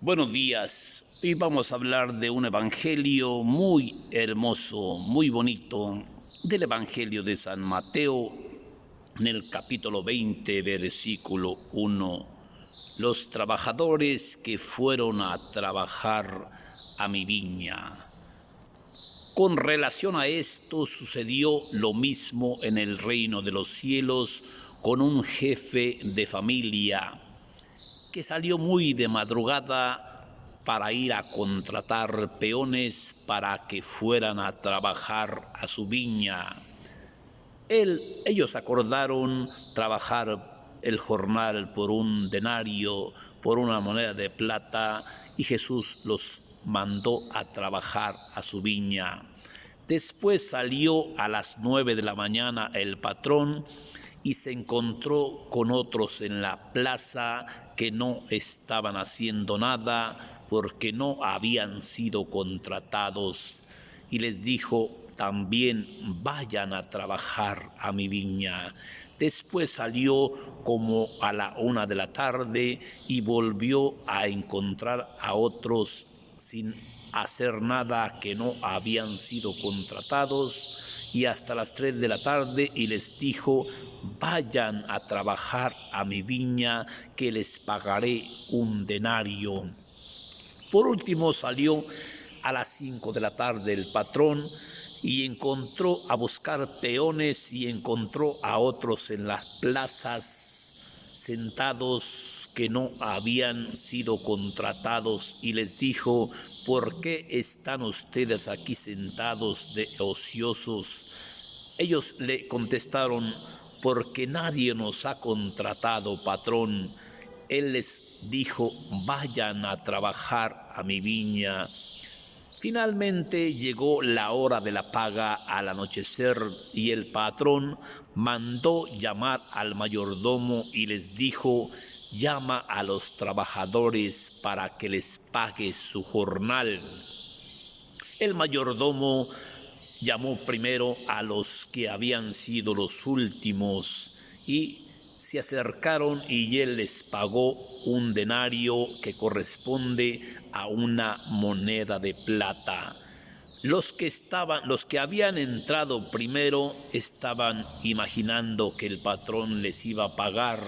Buenos días. Hoy vamos a hablar de un evangelio muy hermoso, muy bonito, del evangelio de San Mateo, en el capítulo 20, versículo 1. Los trabajadores que fueron a trabajar a mi viña. Con relación a esto sucedió lo mismo en el reino de los cielos con un jefe de familia que salió muy de madrugada para ir a contratar peones para que fueran a trabajar a su viña. Ellos acordaron trabajar el jornal por un denario, por una moneda de plata, y Jesús los mandó a trabajar a su viña. Después salió a las 9 de la mañana el patrón y se encontró con otros en la plaza que no estaban haciendo nada porque no habían sido contratados, y les dijo: también vayan a trabajar a mi viña. Después salió como a la 1 de la tarde y volvió a encontrar a otros sin hacer nada, que no habían sido contratados, y hasta las 3 de la tarde, y les dijo: vayan a trabajar a mi viña, que les pagaré un denario. Por último salió a las 5 de la tarde el patrón y encontró a buscar peones, y encontró a otros en las plazas sentados que no habían sido contratados, y les dijo: ¿por qué están ustedes aquí sentados de ociosos? Ellos le contestaron: porque nadie nos ha contratado, patrón. Él les dijo: vayan a trabajar a mi viña. Finalmente llegó la hora de la paga al anochecer, y el patrón mandó llamar al mayordomo y les dijo: llama a los trabajadores para que les pague su jornal. El mayordomo llamó primero a los que habían sido los últimos, y se acercaron, y él les pagó un denario, que corresponde a una moneda de plata. Los que habían entrado primero estaban imaginando que el patrón les iba a pagar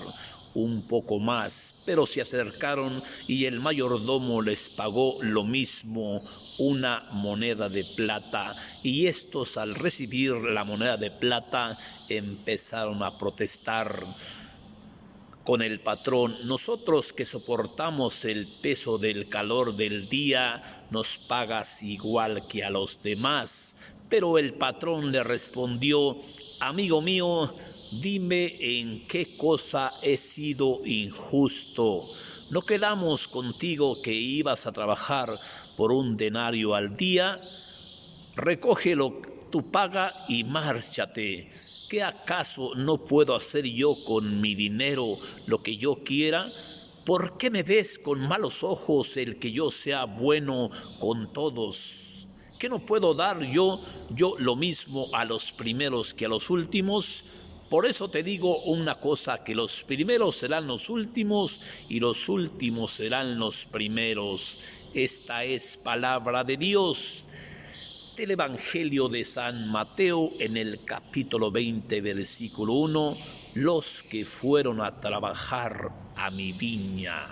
un poco más, pero se acercaron y el mayordomo les pagó lo mismo, una moneda de plata, y estos, al recibir la moneda de plata, empezaron a protestar con el patrón: nosotros que soportamos el peso del calor del día, nos pagas igual que a los demás. Pero el patrón le respondió: amigo mío, dime en qué cosa he sido injusto. ¿No quedamos contigo que ibas a trabajar por un denario al día? Recógelo tu paga y márchate. ¿Qué acaso no puedo hacer yo con mi dinero lo que yo quiera? ¿Por qué me ves con malos ojos el que yo sea bueno con todos? ¿Qué no puedo dar yo lo mismo a los primeros que a los últimos? Por eso te digo una cosa, que los primeros serán los últimos y los últimos serán los primeros. Esta es palabra de Dios. Del Evangelio de San Mateo, en el capítulo 20, versículo 1, los que fueron a trabajar a mi viña.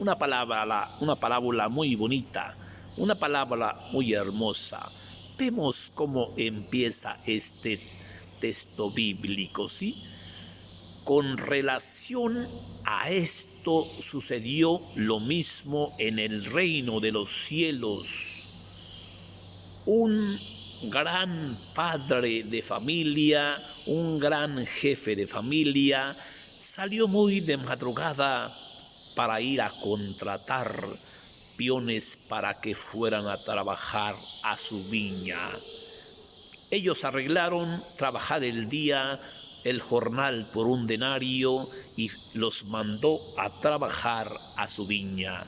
Una parábola muy bonita, una palabra muy hermosa. Vemos cómo empieza este texto bíblico, ¿sí? Con relación a esto sucedió lo mismo en el reino de los cielos. Un gran padre de familia, un gran jefe de familia, salió muy de madrugada para ir a contratar peones para que fueran a trabajar a su viña. Ellos arreglaron trabajar el día, el jornal por un denario, y los mandó a trabajar a su viña.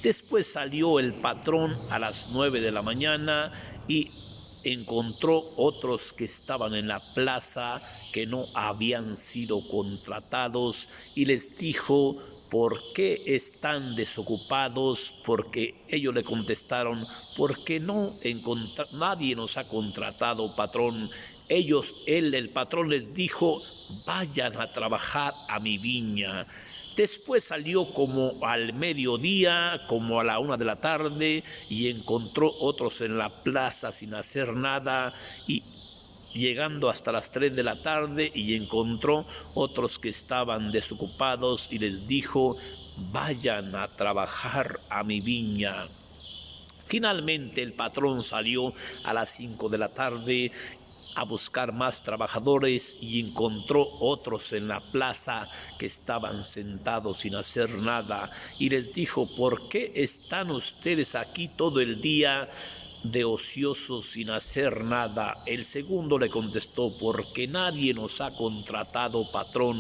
Después salió el patrón a las 9 de la mañana y encontró otros que estaban en la plaza que no habían sido contratados y les dijo: ¿por qué están desocupados? Porque ellos le contestaron: porque nadie nos ha contratado, patrón. El patrón les dijo: vayan a trabajar a mi viña. Después salió como al mediodía, como a la 1 de la tarde, y encontró otros en la plaza sin hacer nada, y llegando hasta las 3 de la tarde, y encontró otros que estaban desocupados y les dijo: vayan a trabajar a mi viña. Finalmente el patrón salió a las 5 de la tarde a buscar más trabajadores y encontró otros en la plaza que estaban sentados sin hacer nada y les dijo: ¿por qué están ustedes aquí todo el día de ociosos sin hacer nada? El segundo le contestó: porque nadie nos ha contratado, patrón.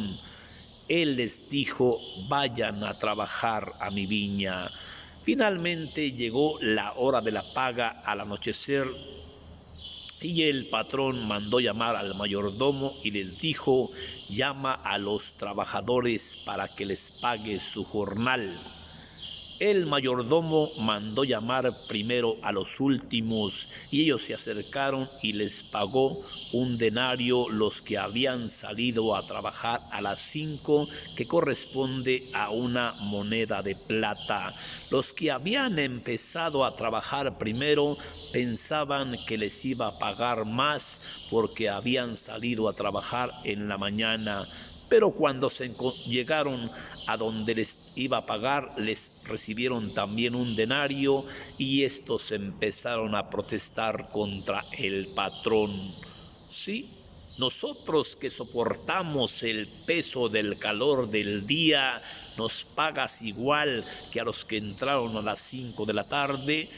Él les dijo: vayan a trabajar a mi viña. Finalmente llegó la hora de la paga al anochecer, y el patrón mandó llamar al mayordomo y les dijo: llama a los trabajadores para que les pague su jornal. El mayordomo mandó llamar primero a los últimos, y ellos se acercaron y les pagó 1 denario los que habían salido a trabajar a las 5, que corresponde a 1 moneda de plata. Los que habían empezado a trabajar primero pensaban que les iba a pagar más porque habían salido a trabajar en la mañana, pero cuando llegaron a donde les iba a pagar, les recibieron también 1 denario, y estos empezaron a protestar contra el patrón. Sí, nosotros que soportamos el peso del calor del día, nos pagas igual que a los que entraron a las 5 de la tarde.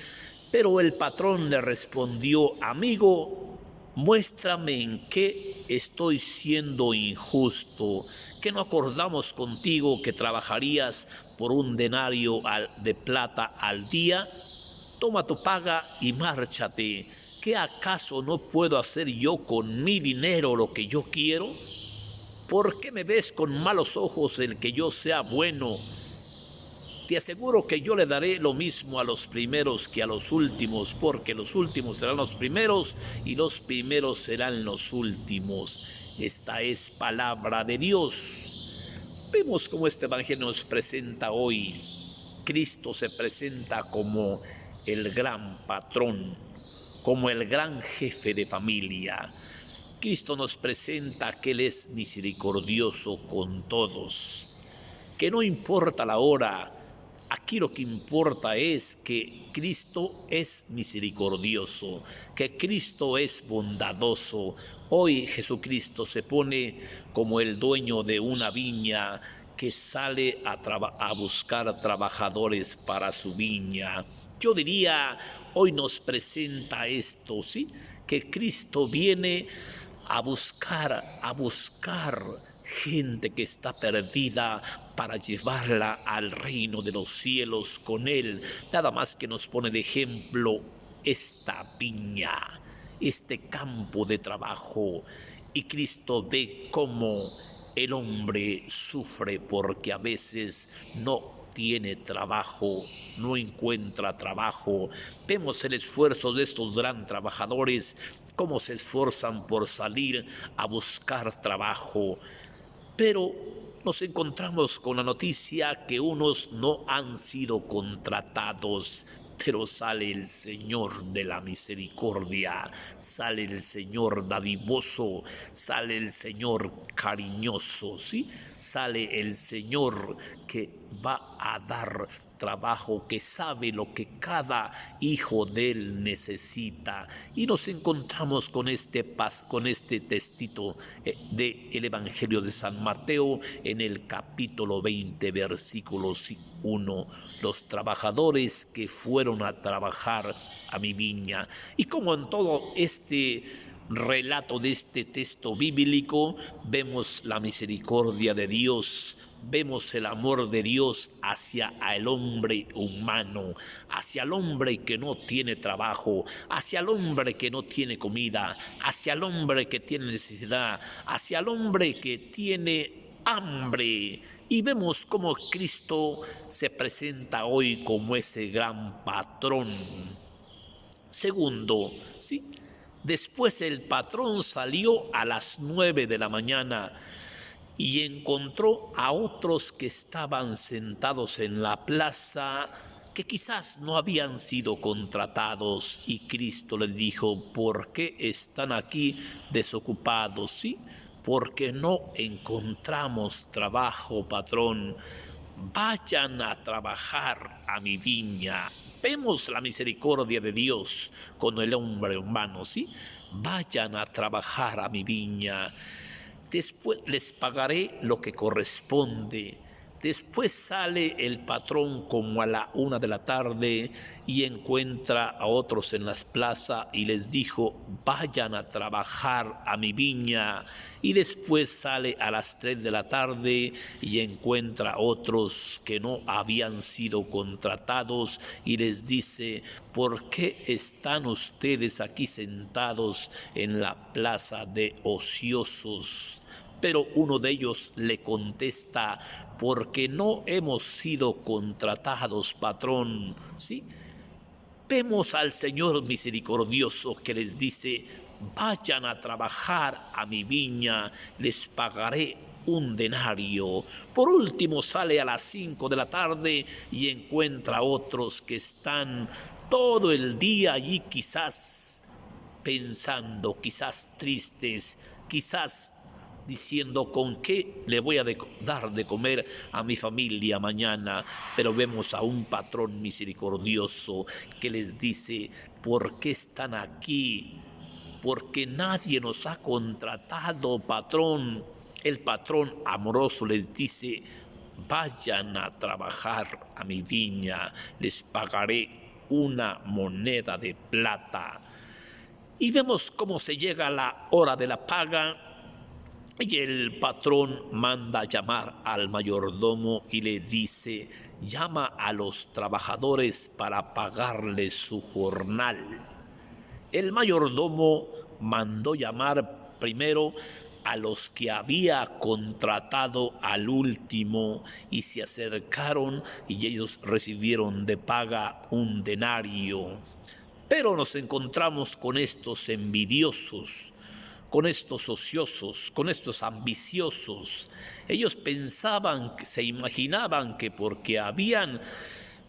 Pero el patrón le respondió: amigo, muéstrame en qué estoy siendo injusto, que no acordamos contigo que trabajarías por 1 denario de plata al día. Toma tu paga y márchate. ¿Qué acaso no puedo hacer yo con mi dinero lo que yo quiero? ¿Por qué me ves con malos ojos el que yo sea bueno? Te aseguro que yo le daré lo mismo a los primeros que a los últimos, porque los últimos serán los primeros y los primeros serán los últimos. Esta es palabra de Dios. Vemos cómo este evangelio nos presenta hoy. Cristo se presenta como el gran patrón, como el gran jefe de familia. Cristo nos presenta que Él es misericordioso con todos, que no importa la hora. Aquí lo que importa es que Cristo es misericordioso, que Cristo es bondadoso. Hoy Jesucristo se pone como el dueño de una viña que sale a buscar trabajadores para su viña. Yo diría, hoy nos presenta esto, ¿sí? Que Cristo viene a buscar gente que está perdida para llevarla al reino de los cielos con Él. Nada más que nos pone de ejemplo esta viña, este campo de trabajo. Y Cristo ve cómo el hombre sufre porque a veces no tiene trabajo, no encuentra trabajo. Vemos el esfuerzo de estos gran trabajadores, cómo se esfuerzan por salir a buscar trabajo. Pero nos encontramos con la noticia que unos no han sido contratados, pero sale el Señor de la misericordia, sale el Señor dadivoso, sale el Señor cariñoso, ¿sí? Sale el Señor que va a dar trabajo, que sabe lo que cada hijo de Él necesita. Y nos encontramos con este textito del Evangelio de San Mateo en el capítulo 20, versículo 1. Los trabajadores que fueron a trabajar a mi viña. Y como en todo este relato de este texto bíblico vemos la misericordia de Dios, vemos el amor de Dios hacia el hombre humano, hacia el hombre que no tiene trabajo, hacia el hombre que no tiene comida, hacia el hombre que tiene necesidad, hacia el hombre que tiene hambre. Y vemos cómo Cristo se presenta hoy como ese gran patrón. Segundo, ¿sí? Después el patrón salió a las 9 de la mañana y encontró a otros que estaban sentados en la plaza, que quizás no habían sido contratados, y Cristo les dijo: ¿por qué están aquí desocupados? ¿Sí? Porque no encontramos trabajo, patrón. Vayan a trabajar a mi viña. Vemos la misericordia de Dios con el hombre humano, ¿sí? Vayan a trabajar a mi viña. Después les pagaré lo que corresponde. Después sale el patrón como a la 1 de la tarde y encuentra a otros en las plazas y les dijo: vayan a trabajar a mi viña. Y después sale a las 3 de la tarde y encuentra a otros que no habían sido contratados y les dice: ¿por qué están ustedes aquí sentados en la plaza de ociosos? Pero uno de ellos le contesta: porque no hemos sido contratados, patrón. ¿Sí? Vemos al Señor misericordioso que les dice: vayan a trabajar a mi viña, les pagaré un denario. Por último sale a las 5 de la tarde y encuentra a otros que están todo el día allí, quizás pensando, quizás tristes, quizás diciendo: ¿con qué le voy a dar de comer a mi familia mañana? Pero vemos a un patrón misericordioso que les dice: ¿por qué están aquí? Porque nadie nos ha contratado, patrón. El patrón amoroso les dice: vayan a trabajar a mi viña, les pagaré una moneda de plata. Y vemos cómo se llega la hora de la paga. Y el patrón manda llamar al mayordomo y le dice: llama a los trabajadores para pagarles su jornal. El mayordomo mandó llamar primero a los que había contratado al último y se acercaron y ellos recibieron de paga un denario. Pero nos encontramos con estos envidiosos, con estos ociosos, con estos ambiciosos. Ellos pensaban, se imaginaban que porque habían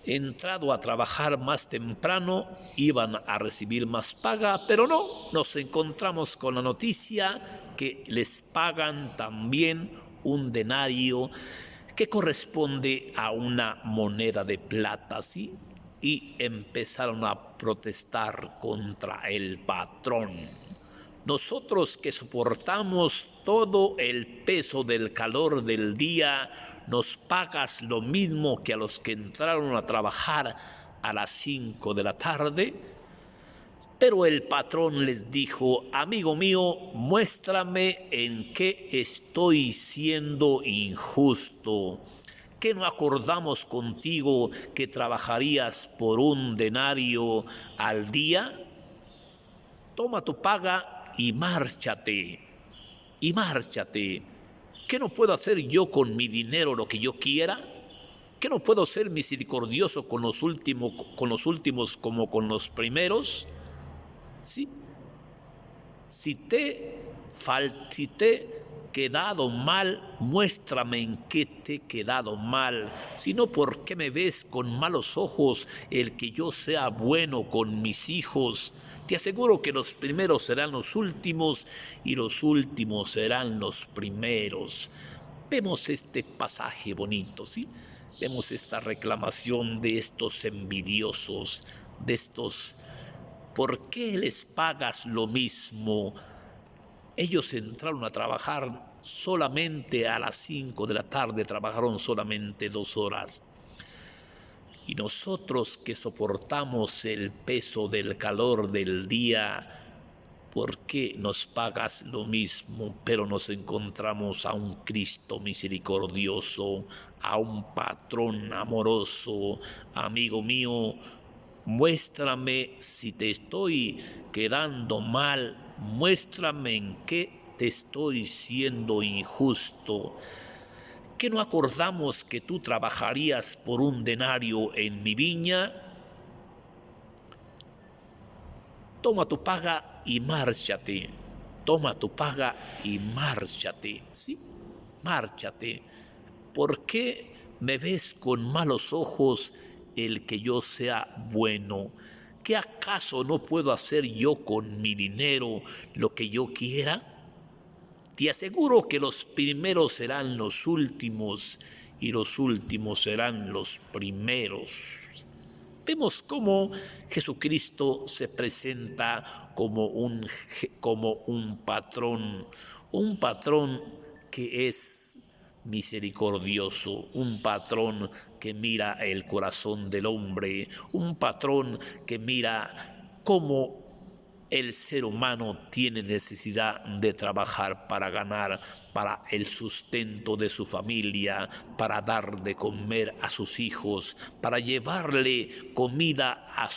entrado a trabajar más temprano iban a recibir más paga, pero no, nos encontramos con la noticia que les pagan también un denario que corresponde a una moneda de plata, ¿sí? Y empezaron a protestar contra el patrón. Nosotros que soportamos todo el peso del calor del día, nos pagas lo mismo que a los que entraron a trabajar a las 5 de la tarde. Pero el patrón les dijo: amigo mío, muéstrame en qué estoy siendo injusto. ¿Qué no acordamos contigo que trabajarías por un denario al día? Toma tu paga y márchate, y márchate. ¿Qué no puedo hacer yo con mi dinero lo que yo quiera? ¿Qué no puedo ser misericordioso con los últimos como con los primeros? ¿Sí? Si te he quedado mal, muéstrame en qué te he quedado mal. Si no, ¿por qué me ves con malos ojos el que yo sea bueno con mis hijos? Te aseguro que los primeros serán los últimos y los últimos serán los primeros. Vemos este pasaje bonito, ¿sí? Vemos esta reclamación de estos envidiosos, de estos: ¿por qué les pagas lo mismo? Ellos entraron a trabajar solamente a las 5 de la tarde, trabajaron solamente 2 horas. Y nosotros que soportamos el peso del calor del día, ¿por qué nos pagas lo mismo, pero nos encontramos a un Cristo misericordioso, a un patrón amoroso? Amigo mío, muéstrame si te estoy quedando mal, muéstrame en qué te estoy siendo injusto. ¿Qué no acordamos que tú trabajarías por un denario en mi viña? Toma tu paga y márchate. Toma tu paga y márchate. Sí, márchate. ¿Por qué me ves con malos ojos el que yo sea bueno? ¿Qué acaso no puedo hacer yo con mi dinero lo que yo quiera? Te aseguro que los primeros serán los últimos y los últimos serán los primeros. Vemos cómo Jesucristo se presenta como un patrón que es misericordioso, un patrón que mira el corazón del hombre, un patrón que mira cómo el ser humano tiene necesidad de trabajar para ganar, para el sustento de su familia, para dar de comer a sus hijos, para llevarle comida a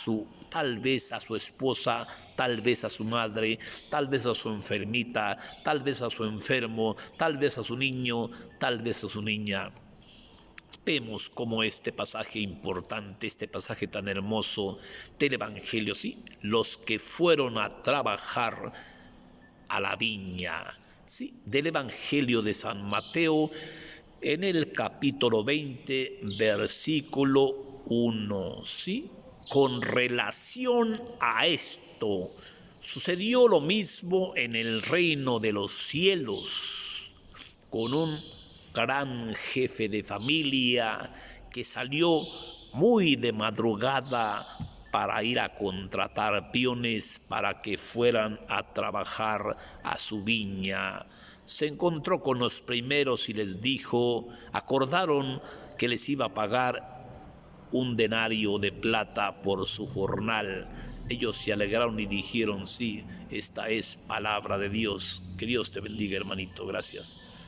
tal vez a su esposa, tal vez a su madre, tal vez a su enfermita, tal vez a su enfermo, tal vez a su niño, tal vez a su niña. Vemos cómo este pasaje importante, este pasaje tan hermoso del Evangelio, sí, los que fueron a trabajar a la viña, sí, del Evangelio de San Mateo, en el capítulo 20, versículo 1, sí, con relación a esto, sucedió lo mismo en el reino de los cielos, con un gran jefe de familia que salió muy de madrugada para ir a contratar peones para que fueran a trabajar a su viña. Se encontró con los primeros y les dijo, acordaron que les iba a pagar un denario de plata por su jornal. Ellos se alegraron y dijeron, sí, esta es palabra de Dios. Que Dios te bendiga, hermanito. Gracias.